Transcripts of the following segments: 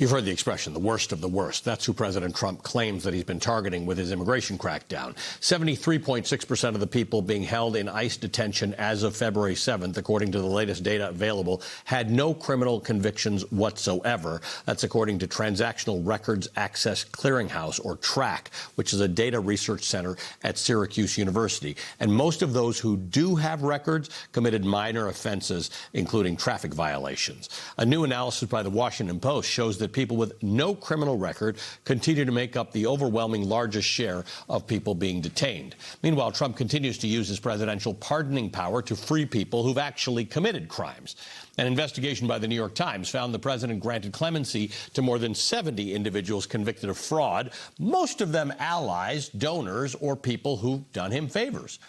You've heard the expression, the worst of the worst. That's who President Trump claims that he's been targeting with his immigration crackdown. 73.6% of the people being held in ICE detention as of February 7th, according to the latest data available, had no criminal convictions whatsoever. That's according to Transactional Records Access Clearinghouse, or TRAC, which is a data research center at Syracuse University. And most of those who do have records committed minor offenses, including traffic violations. A new analysis by the Washington Post shows that people with no criminal record continue to make up the overwhelming largest share of people being detained. Meanwhile, Trump continues to use his presidential pardoning power to free people who've actually committed crimes. An investigation by the New York Times found the president granted clemency to more than 70 individuals convicted of fraud, most of them allies, donors, or people who've done him favors.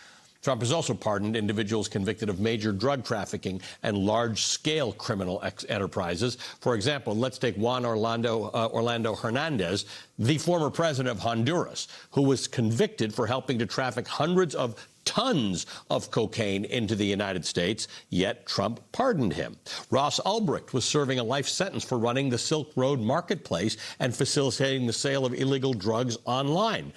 Trump has also pardoned individuals convicted of major drug trafficking and large-scale criminal enterprises. For example, let's take Juan Orlando Hernandez, the former president of Honduras, who was convicted for helping to traffic hundreds of tons of cocaine into the United States, yet Trump pardoned him. Ross Ulbricht was serving a life sentence for running the Silk Road Marketplace and facilitating the sale of illegal drugs online.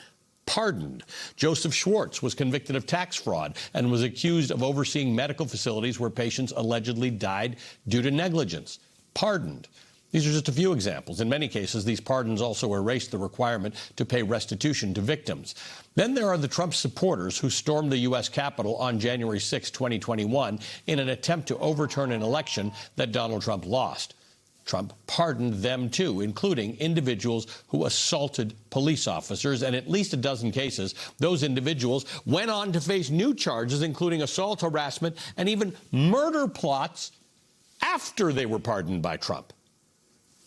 Pardoned. Joseph Schwartz was convicted of tax fraud and was accused of overseeing medical facilities where patients allegedly died due to negligence. Pardoned. These are just a few examples. In many cases, these pardons also erased the requirement to pay restitution to victims. Then there are the Trump supporters who stormed the U.S. Capitol on January 6, 2021, in an attempt to overturn an election that Donald Trump lost. Trump pardoned them, too, including individuals who assaulted police officers. And at least a dozen cases, those individuals went on to face new charges, including assault, harassment, and even murder plots after they were pardoned by Trump.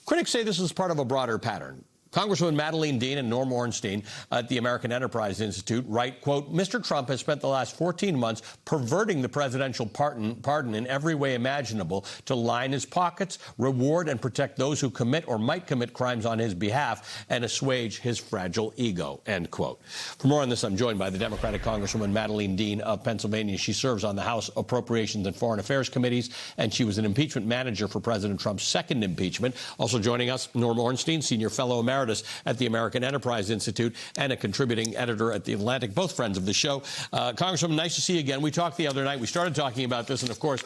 Critics say this is part of a broader pattern. Congresswoman Madeleine Dean and Norm Ornstein at the American Enterprise Institute write, quote, Mr. Trump has spent the last 14 months perverting the presidential pardon in every way imaginable to line his pockets, reward and protect those who commit or might commit crimes on his behalf, and assuage his fragile ego, end quote. For more on this, I'm joined by the Democratic Congresswoman Madeleine Dean of Pennsylvania. She serves on the House Appropriations and Foreign Affairs Committees, and she was an impeachment manager for President Trump's second impeachment. Also joining us, Norm Ornstein, Senior Fellow Emeritus at the American Enterprise Institute and a contributing editor at The Atlantic, both friends of the show. Congresswoman, nice to see you again. We talked the other night. We started talking about this, and of course,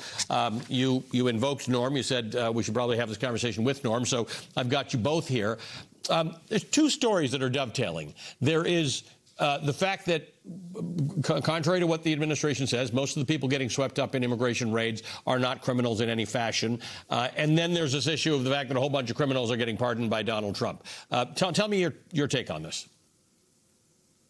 you invoked Norm. You said we should probably have this conversation with Norm, so I've got you both here. There's two stories that are dovetailing. There is the fact that, contrary to what the administration says, most of the people getting swept up in immigration raids are not criminals in any fashion. And then there's this issue of the fact that a whole bunch of criminals are getting pardoned by Donald Trump. Tell me your take on this.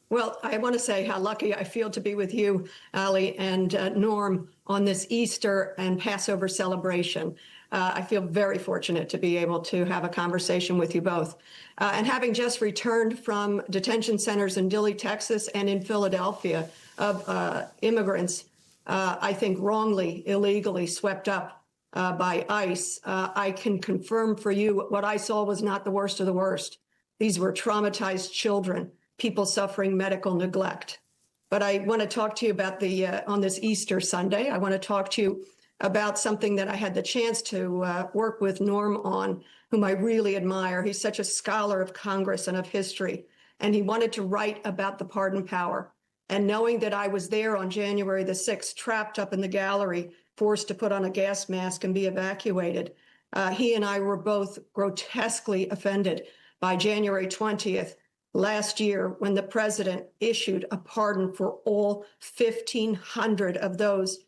Well, I want to say how lucky I feel to be with you, Ali, and Norm on this Easter and Passover celebration. I feel very fortunate to be able to have a conversation with you both. And having just returned from detention centers in Dilley, Texas, and in Philadelphia of immigrants, I think wrongly, illegally swept up by ICE, I can confirm for you what I saw was not the worst of the worst. These were traumatized children, people suffering medical neglect. But I want to talk to you about on this Easter Sunday, I want to talk to you about something that I had the chance to work with Norm on, whom I really admire. He's such a scholar of Congress and of history, and he wanted to write about the pardon power. And knowing that I was there on January the 6th, trapped up in the gallery, forced to put on a gas mask and be evacuated, he and I were both grotesquely offended by January 20th last year, when the president issued a pardon for all 1,500 of those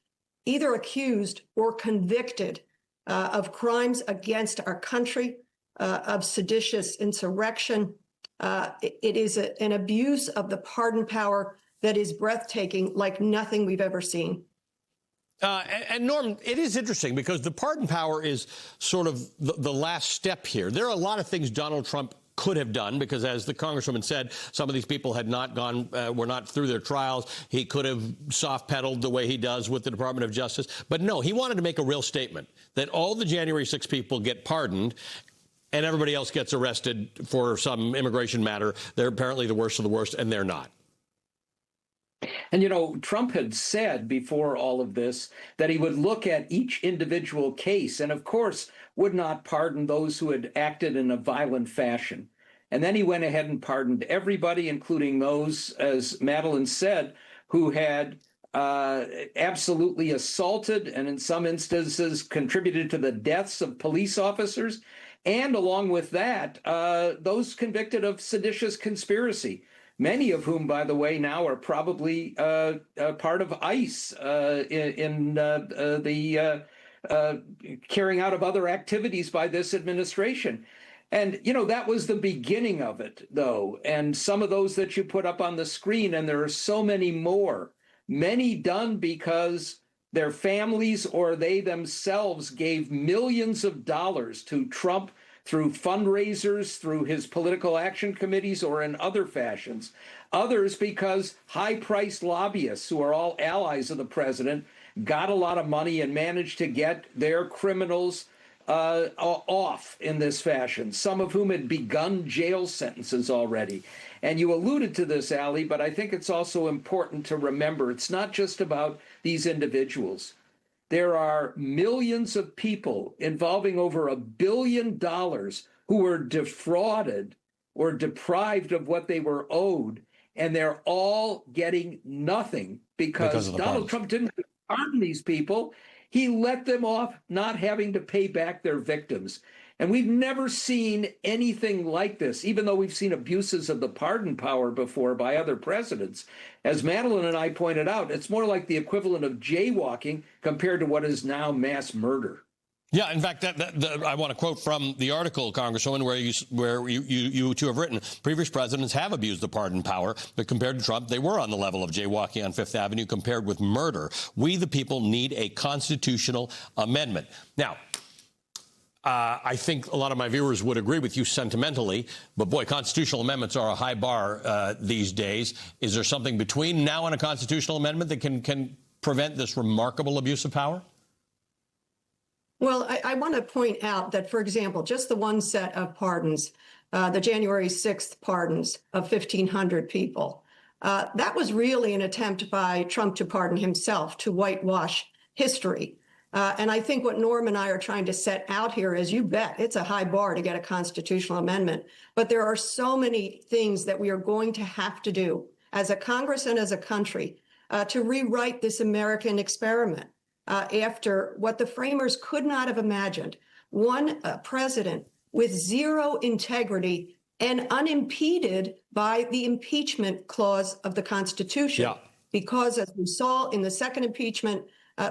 either accused or convicted of crimes against our country, of seditious insurrection. It is an abuse of the pardon power that is breathtaking, like nothing we've ever seen. And Norm, it is interesting because the pardon power is sort of the last step here. There are a lot of things Donald Trump could have done, because as the Congresswoman said, some of these people had not gone, were not through their trials. He could have soft-pedaled the way he does with the Department of Justice. But no, he wanted to make a real statement that all the January 6 people get pardoned and everybody else gets arrested for some immigration matter. They're apparently the worst of the worst, and they're not. And, you know, Trump had said before all of this that he would look at each individual case and, of course, would not pardon those who had acted in a violent fashion. And then he went ahead and pardoned everybody, including those, as Madeleine said, who had absolutely assaulted and in some instances contributed to the deaths of police officers. And along with that, those convicted of seditious conspiracy, many of whom, by the way, now are probably part of ICE in the carrying out of other activities by this administration. And, you know, that was the beginning of it, though. And some of those that you put up on the screen, and there are so many more, many done because their families or they themselves gave millions of dollars to Trump through fundraisers, through his political action committees, or in other fashions. Others because high-priced lobbyists, who are all allies of the president, got a lot of money and managed to get their criminals off in this fashion, some of whom had begun jail sentences already. And you alluded to this, Ali, but I think it's also important to remember it's not just about these individuals. There are millions of people involving over $1 billion who were defrauded or deprived of what they were owed, and they're all getting nothing because Donald Trump didn't pardon these people. He let them off not having to pay back their victims. And we've never seen anything like this, even though we've seen abuses of the pardon power before by other presidents. As Madeleine and I pointed out, it's more like the equivalent of jaywalking compared to what is now mass murder. Yeah, in fact, I want to quote from the article, Congresswoman, where you two have written, previous presidents have abused the pardon power, but compared to Trump, they were on the level of jaywalking on Fifth Avenue compared with murder. We, the people, need a constitutional amendment. Now, I think a lot of my viewers would agree with you sentimentally, but boy, constitutional amendments are a high bar these days. Is there something between now and a constitutional amendment that can prevent this remarkable abuse of power? Well, I want to point out that, for example, just the one set of pardons, the January 6th pardons of 1,500 people, that was really an attempt by Trump to pardon himself, to whitewash history. And I think what Norm and I are trying to set out here is, you bet, it's a high bar to get a constitutional amendment. But there are so many things that we are going to have to do as a Congress and as a country to rewrite this American experiment after what the framers could not have imagined. One president with zero integrity and unimpeded by the impeachment clause of the Constitution. Yeah. Because as we saw in the second impeachment,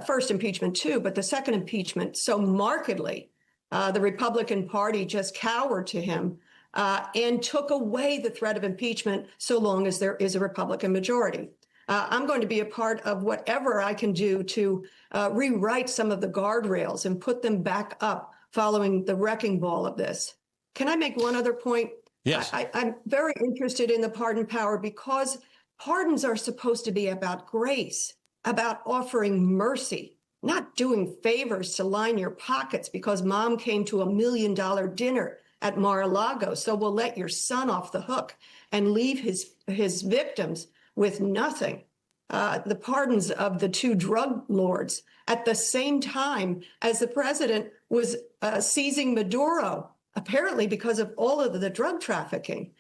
first impeachment too, but the second impeachment so markedly, the Republican Party just cowered to him and took away the threat of impeachment so long as there is a Republican majority. I'm going to be a part of whatever I can do to rewrite some of the guardrails and put them back up following the wrecking ball of this. Can I make one other point? Yes. I'm very interested in the pardon power because pardons are supposed to be about grace, about offering mercy, not doing favors to line your pockets because mom came to $1 million dinner at Mar-a-Lago, so we'll let your son off the hook and leave his victims with nothing. The pardons of the two drug lords at the same time as the president was seizing Maduro, apparently because of all of the drug trafficking.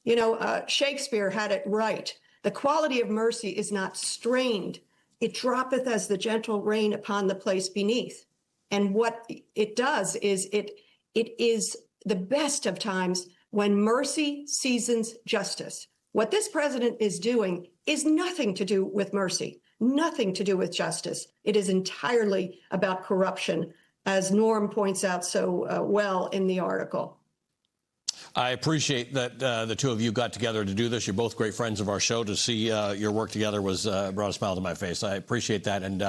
You know, Shakespeare had it right. The quality of mercy is not strained. It droppeth as the gentle rain upon the place beneath. And what it does is it is the best of times when mercy seasons justice. What this president is doing is nothing to do with mercy, nothing to do with justice. It is entirely about corruption, as Norm points out so well in the article. I appreciate that the two of you got together to do this. You're both great friends of our show. To see your work together was brought a smile to my face. I appreciate that. And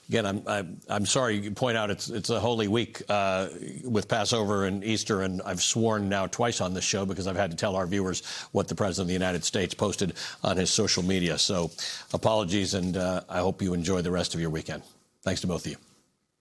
again, I'm sorry you point out it's a holy week with Passover and Easter, and I've sworn now twice on this show because I've had to tell our viewers what the President of the United States posted on his social media. So apologies, and I hope you enjoy the rest of your weekend. Thanks to both of you.